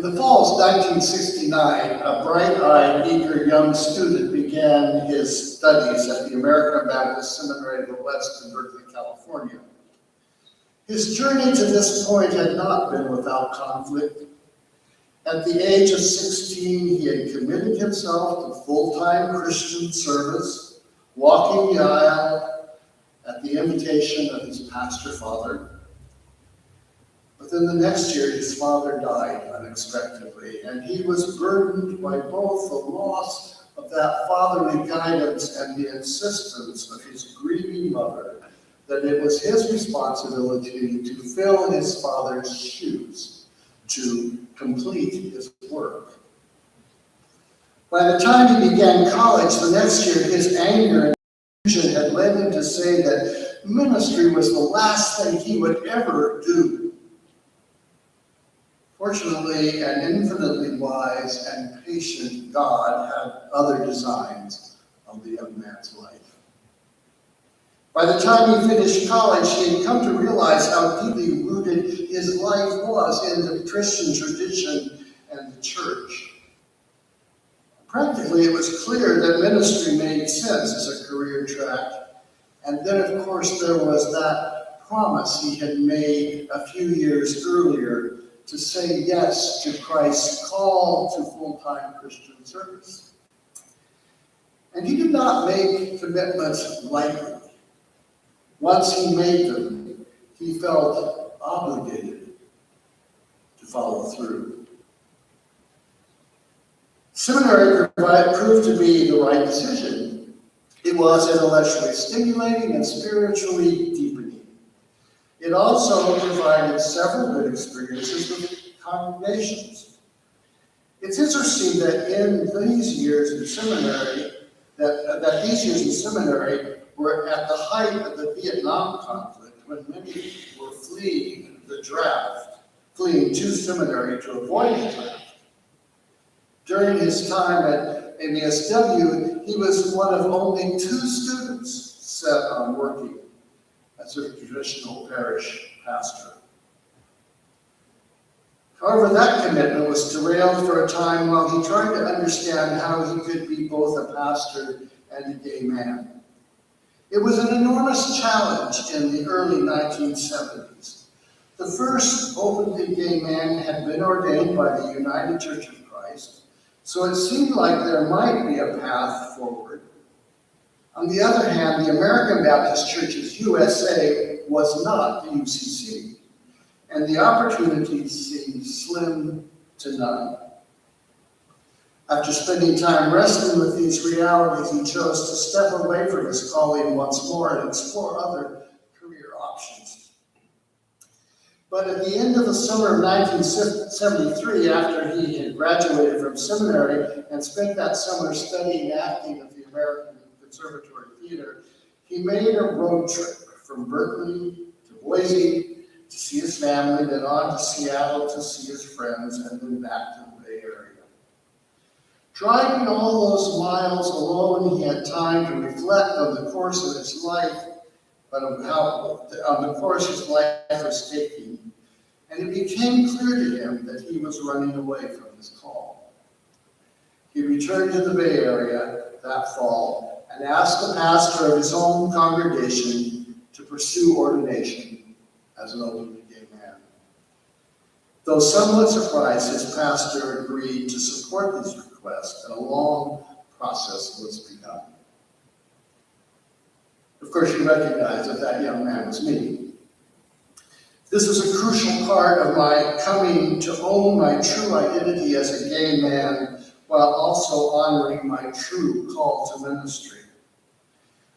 the fall of 1969, a bright-eyed, eager young student began his studies at the American Baptist Seminary of the West in Berkeley, California. His journey to this point had not been without conflict. At the age of 16, he had committed himself to full-time Christian service, walking the aisle at the invitation of his pastor father. But then the next year, his father died unexpectedly, and he was burdened by both the loss of that fatherly guidance and the insistence of his grieving mother that it was his responsibility to fill his father's shoes, to complete his work. By the time he began college the next year, his anger and confusion had led him to say that ministry was the last thing he would ever do. Fortunately, an infinitely wise and patient God had other designs on the young man's life. By the time he finished college, he had come to realize how deeply rooted his life was in the Christian tradition and the church. Practically, it was clear that ministry made sense as a career track. And then, of course, there was that promise he had made a few years earlier to say yes to Christ's call to full-time Christian service. And he did not make commitments lightly. Once he made them, he felt obligated to follow through. Seminary proved to be the right decision. It was intellectually stimulating and spiritually deepening. It also provided several good experiences with congregations. It's interesting that in these years in seminary, that these years in seminary were at the height of the Vietnam conflict, when many were fleeing the draft, fleeing to seminary to avoid the draft. During his time at MSW, he was one of only 2 students set on working as a traditional parish pastor. However, that commitment was derailed for a time while he tried to understand how he could be both a pastor and a gay man. It was an enormous challenge in the early 1970s. The first openly gay man had been ordained by the United Church of Christ, so it seemed like there might be a path forward. On the other hand, the American Baptist Churches USA was not the UCC, and the opportunities seemed slim to none. After spending time wrestling with these realities, he chose to step away from his calling once more and explore other career options. But at the end of the summer of 1973, after he had graduated from seminary and spent that summer studying acting at the American Conservatory Theater, he made a road trip from Berkeley to Boise to see his family, then on to Seattle to see his friends, and then back to the Bay Area. Driving all those miles alone, he had time to reflect on the course of his life, on the course his life was taking, and it became clear to him that he was running away from his call. He returned to the Bay Area that fall and asked the pastor of his own congregation to pursue ordination as an openly gay man. Though somewhat surprised, his pastor agreed to support these requests, and a long process was begun. Of course, you recognize that that young man was me. This was a crucial part of my coming to own my true identity as a gay man, while also honoring my true call to ministry.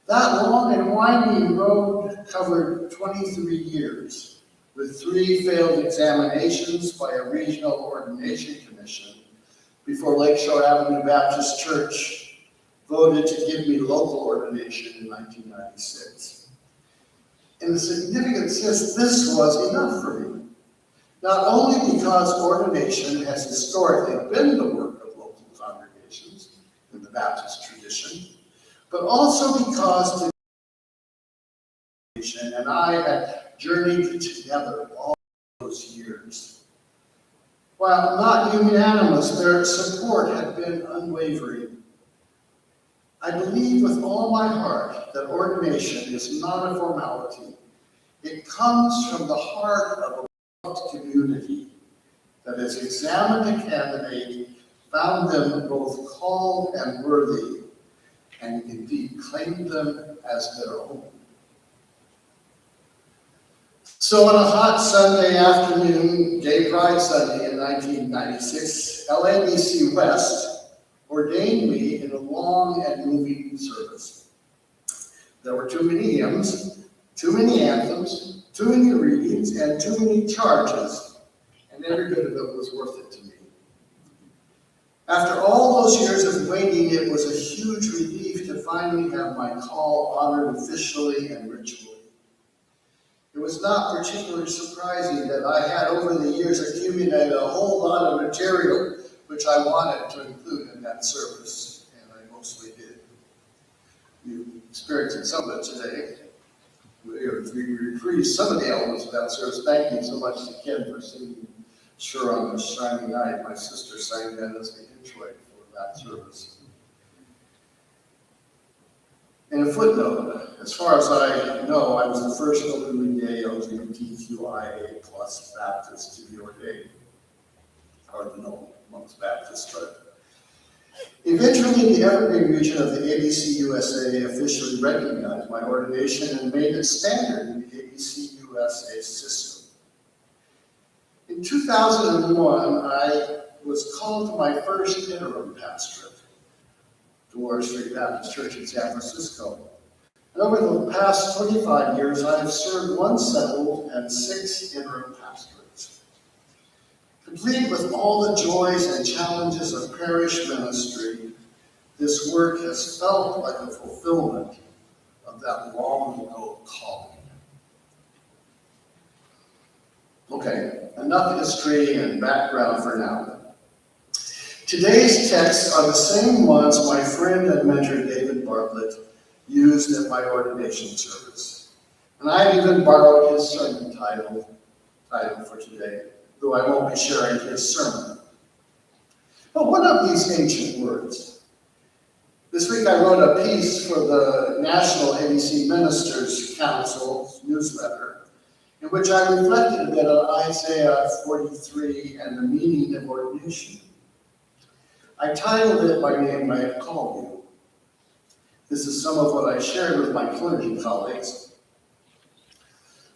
That long and winding road covered 23 years, with 3 failed examinations by a regional ordination commission before Lakeshore Avenue Baptist Church voted to give me local ordination in 1996. In a significant sense, this was enough for me, not only because ordination has historically been the work of local congregations in the Baptist tradition, but also because the congregation and I had journeyed together all those years. While not unanimous, their support had been unwavering. I believe with all my heart that ordination is not a formality. It comes from the heart of a beloved community that has examined a candidate, found them both called and worthy, and indeed claimed them as their own. So on a hot Sunday afternoon, Gay Pride Sunday in 1996, LABC West ordained me in a long and moving service. There were too many hymns, too many anthems, too many readings, and too many charges, and every bit of it was worth it to me. After all those years of waiting, it was a huge relief to finally have my call honored officially and ritually. It was not particularly surprising that I had over the years accumulated a whole lot of material which I wanted to include in that service, and I mostly did. You experienced some of it today. We reprised some of the elements of that service. Thank you so much to Ken for singing Sure on This Shining Night. My sister sang that as the intro for that service. And a footnote, as far as I know, I was the first openly gay LGBTQIA plus Baptist to be ordained. Hard to know amongst Baptists, but eventually the Evergreen region of the ABC USA officially recognized my ordination and made it standard in the ABC USA system. In 2001, I was called to my first interim pastorate, Door Street Baptist Church in San Francisco. And over the past 25 years, I have served one settled and 6 interim pastorates. Complete with all the joys and challenges of parish ministry, this work has felt like a fulfillment of that long ago calling. Okay, enough history and background for now. Today's texts are the same ones my friend and mentor David Bartlett used at my ordination service. And I even borrowed his sermon title for today, though I won't be sharing his sermon. But what of these ancient words? This week I wrote a piece for the National ABC Ministers Council newsletter, in which I reflected a bit on Isaiah 43 and the meaning of ordination. I titled it by name I have called you. This is some of what I shared with my clergy colleagues.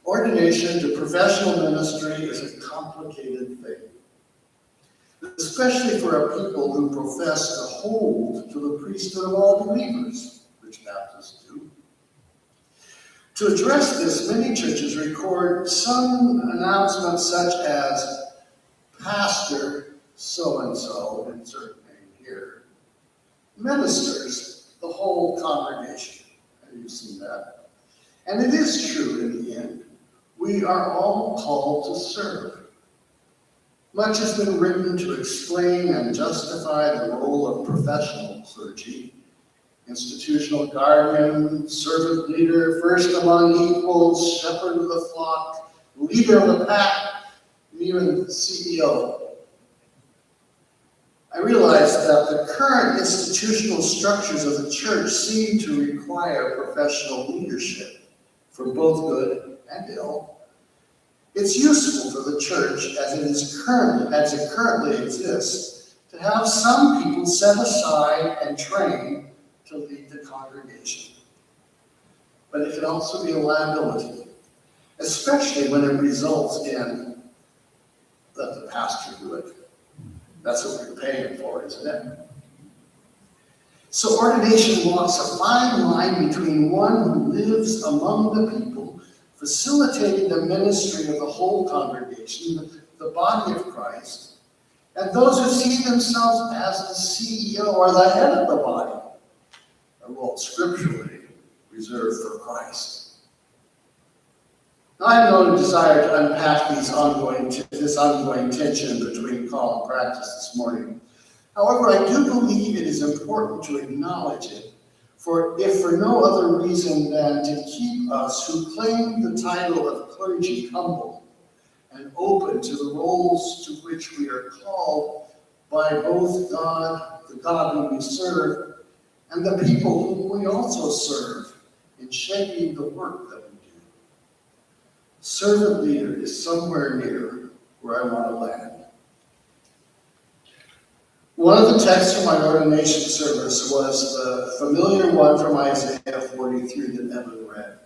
Ordination to professional ministry is a complicated thing, especially for a people who profess to hold to the priesthood of all believers, which Baptists do. To address this, many churches record some announcements such as Pastor so-and-so, insert name here, ministers, the whole congregation. Have you seen that? And it is true in the end. We are all called to serve. Much has been written to explain and justify the role of professional clergy, institutional guardian, servant leader, first among equals, shepherd of the flock, leader of the pack, and even CEO. I realize that the current institutional structures of the church seem to require professional leadership for both good and ill. It's useful for the church as it currently exists to have some people set aside and trained to lead the congregation. But it can also be a liability, especially when it results in let the pastor do it. That's what we're paying for, isn't it? So ordination walks a fine line between one who lives among the people, facilitating the ministry of the whole congregation, the body of Christ, and those who see themselves as the CEO or the head of the body, a role scripturally reserved for Christ. Now, I have no desire to unpack this ongoing tension between call and practice this morning. However, I do believe it is important to acknowledge it, if for no other reason than to keep us who claim the title of clergy humble and open to the roles to which we are called by both God, the God whom we serve, and the people whom we also serve in shaping the work that we do. Servant leader is somewhere near where I want to land. One of the texts from my ordination service was the familiar one from Isaiah 43 that Evan read.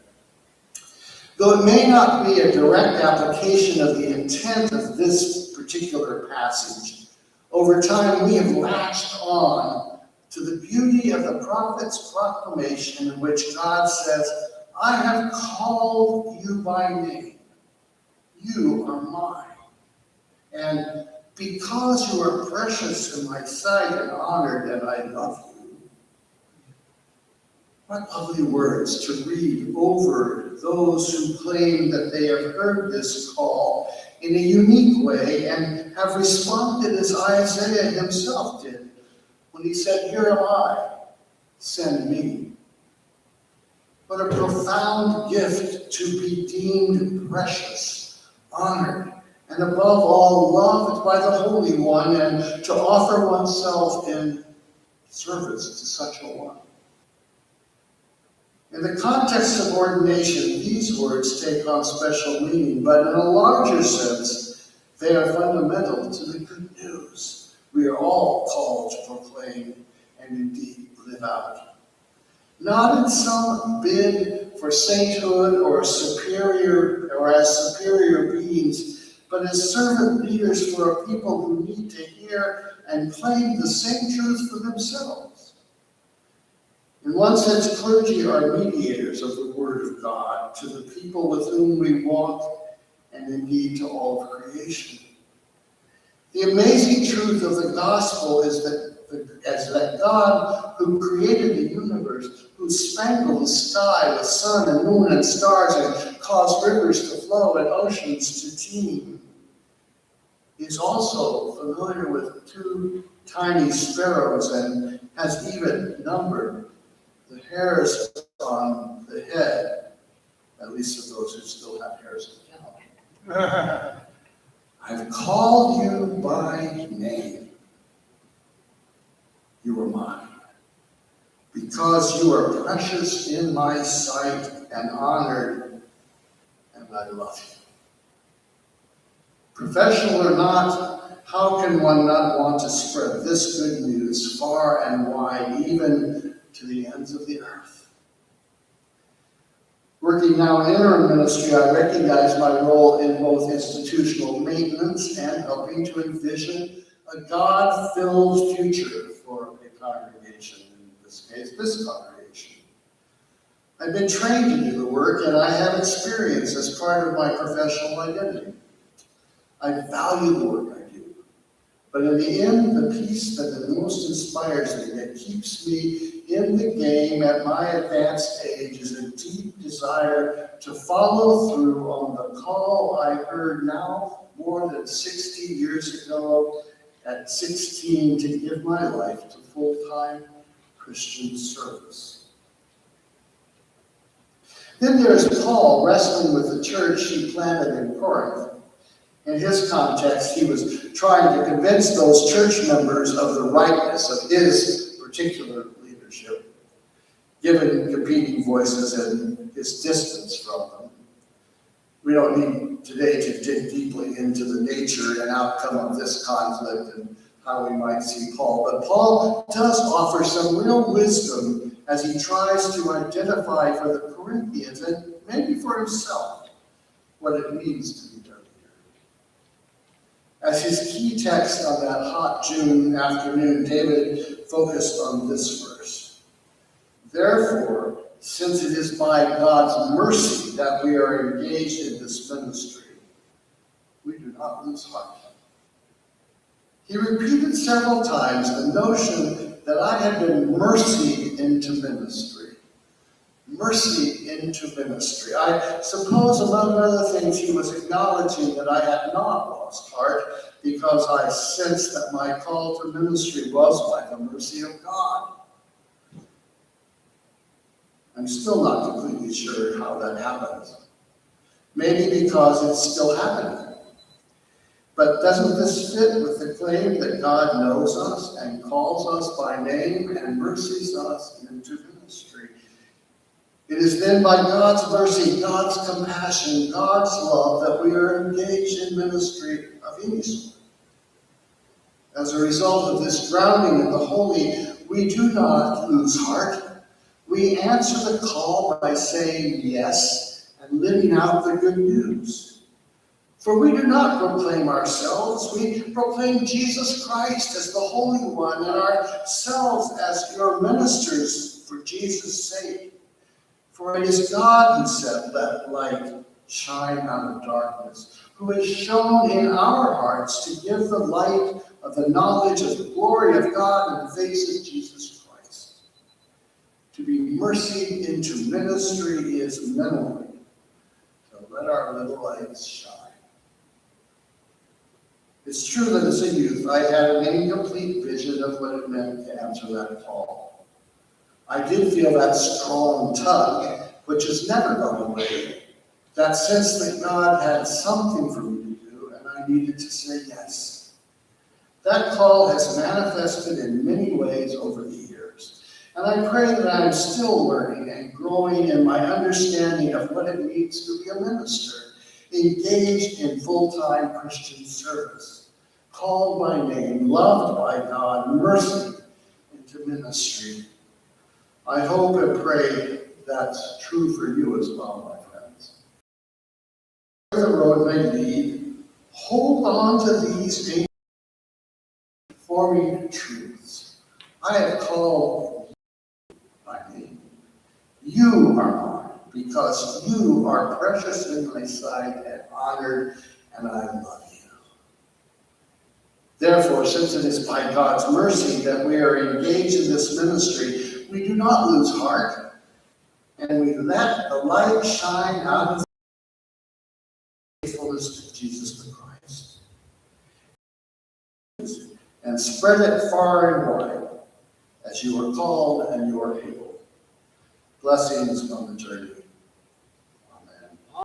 Though it may not be a direct application of the intent of this particular passage, over time we have latched on to the beauty of the prophet's proclamation in which God says, I have called you by name. You are mine. And because you are precious in my sight and honored, and I love you. What lovely words to read over those who claim that they have heard this call in a unique way and have responded as Isaiah himself did when he said, Here am I, send me. What a profound gift to be deemed precious, honored, and above all, loved by the Holy One, and to offer oneself in service to such a one. In the context of ordination, these words take on special meaning, but in a larger sense, they are fundamental to the good news we are all called to proclaim and indeed live out. Not in some bid for sainthood or as superior beings, but as servant leaders for a people who need to hear and claim the same truth for themselves. In one sense, clergy are mediators of the Word of God to the people with whom we walk and indeed to all of creation. The amazing truth of the gospel is that God, who created the universe, who spangled the sky with sun and moon and stars and caused rivers to flow and oceans to teem, is also familiar with two tiny sparrows and has even numbered the hairs on the head, at least of those who still have hairs to count. I've called you by name. You are mine. Because you are precious in my sight and honored, and I love you. Professional or not, how can one not want to spread this good news far and wide, even to the ends of the earth? Working now in interim ministry, I recognize my role in both institutional maintenance and helping to envision a God-filled future for a congregation, in this case, this congregation. I've been trained to do the work, and I have experience as part of my professional identity. I value the work I do, but in the end, the piece that the most inspires me, that keeps me in the game at my advanced age, is a deep desire to follow through on the call I heard now more than 60 years ago at 16 to give my life to full-time Christian service. Then there's Paul wrestling with the church he planted in Corinth. In his context, he was trying to convince those church members of the rightness of his particular leadership, given competing voices and his distance from them. We don't need today to dig deeply into the nature and outcome of this conflict and how we might see Paul, but Paul does offer some real wisdom as he tries to identify for the Corinthians, and maybe for himself, what it means to be their leader. As his key text on that hot June afternoon, David focused on this verse. Therefore, since it is by God's mercy that we are engaged in this ministry, we do not lose heart. He repeated several times the notion that I had been mercied into ministry. Mercy into ministry. I suppose, among other things, he was acknowledging that I had not lost heart because I sensed that my call to ministry was by the mercy of God. I'm still not completely sure how that happens. Maybe because it's still happening. But doesn't this fit with the claim that God knows us and calls us by name and mercies us into ministry? It is then by God's mercy, God's compassion, God's love that we are engaged in ministry of any sort. As a result of this grounding in the holy, we do not lose heart. We answer the call by saying yes and living out the good news. For we do not proclaim ourselves, we proclaim Jesus Christ as the Holy One and ourselves as your ministers for Jesus' sake. For it is God who said, "Let light shine out of darkness," who has shown in our hearts to give the light of the knowledge of the glory of God in the face of Jesus Christ. To be mercied into ministry is minimally to let our little lights shine. It's true that as a youth, I had an incomplete vision of what it meant to answer that call. I did feel that strong tug, which has never gone away, that sense that God had something for me to do, and I needed to say yes. That call has manifested in many ways over the years, and I pray that I am still learning and growing in my understanding of what it means to be a minister, engaged in full-time Christian service, called by name, loved by God, mercy into ministry. I hope and pray that's true for you as well, my friends. Where the road may lead, hold on to these ancient forming truths. I have called you by name. You are mine, because you are precious in my sight and honored, and I love you. Therefore, since it is by God's mercy that we are engaged in this ministry, we do not lose heart, and we let the light shine out of the faithfulness to Jesus the Christ, and spread it far and wide, as you are called and you are able. Blessings on the journey.